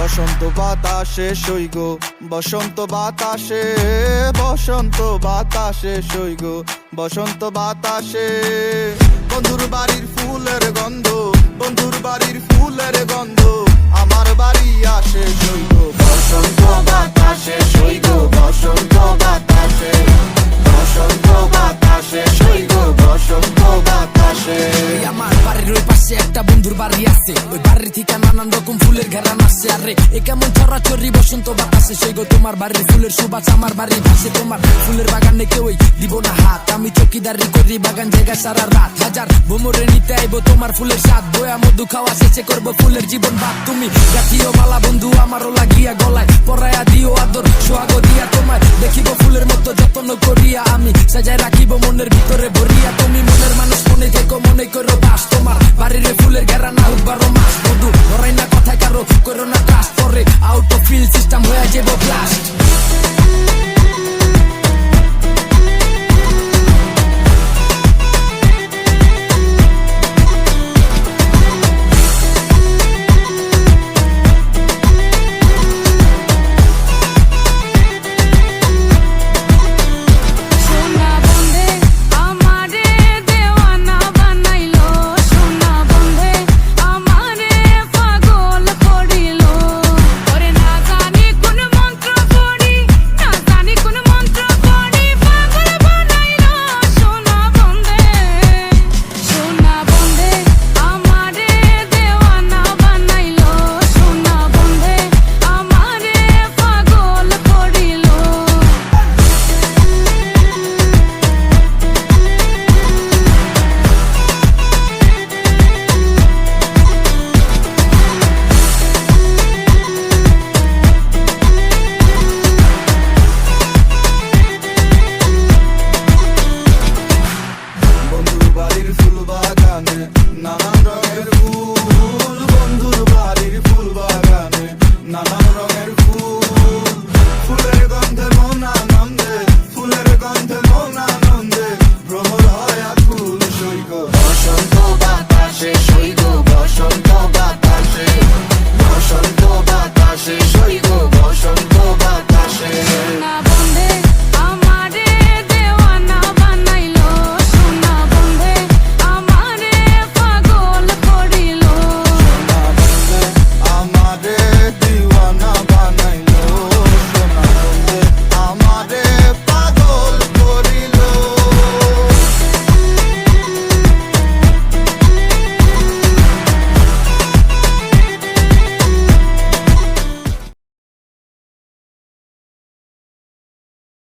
বসন্ত বাতাসে সইগ, বসন্ত বাতাসে, বসন্ত বাতাসে সইগ, বসন্ত বাতাসে। বন্ধুর বাড়ির ফুলের গন্ধ, বন্ধুর বাড়ির ফুলের গন্ধ আমার বাড়ি আসে সইগ, বসন্ত বাতাসে সইগ, বসন্ত বাতাসে, বসন্ত বাতাসে সইগ, বসন্ত বাতাসে। আমার বাড়ির ওই পাশে একটা বন্ধুর বাড়ি আছে, ওই বাড়ির থেকে নানান রকম ফুলের ঘেরান আসছে। আরে এ কেমন চরাচরি বসন্ত বাতাসে সইগো, তোমার বাড়ির ফুলের সুবাস আমার বাড়ির পাশে। তোমার ফুলের বাগানে কেউই দিব না হাত, আমি চকিদারি করি বাগান জায়গা সারা রাত। হাজার ভ্রমরে নিতে আইবো তোমার ফুলের স্বাদ, বয়া মধু খাওয়া শেষে করবো ফুলের জীবন বাদ। তুমি জাতীয় বালা বন্ধু আমারও লাগিয়া গলায় পরায়া দিও আদর সোহাগ দিয়া, তোমার দেখিব ফুলের মতো যত্ন করিয়া, আমি সাজায় রাখিব মনের ভিতরে ভরিয়া। তুমি মনের মানুষ মনে থেকো, মনে করো বাস, তোমার বাড়ির ফুলের ঘেরা না হোক 12 মাস। বন্ধু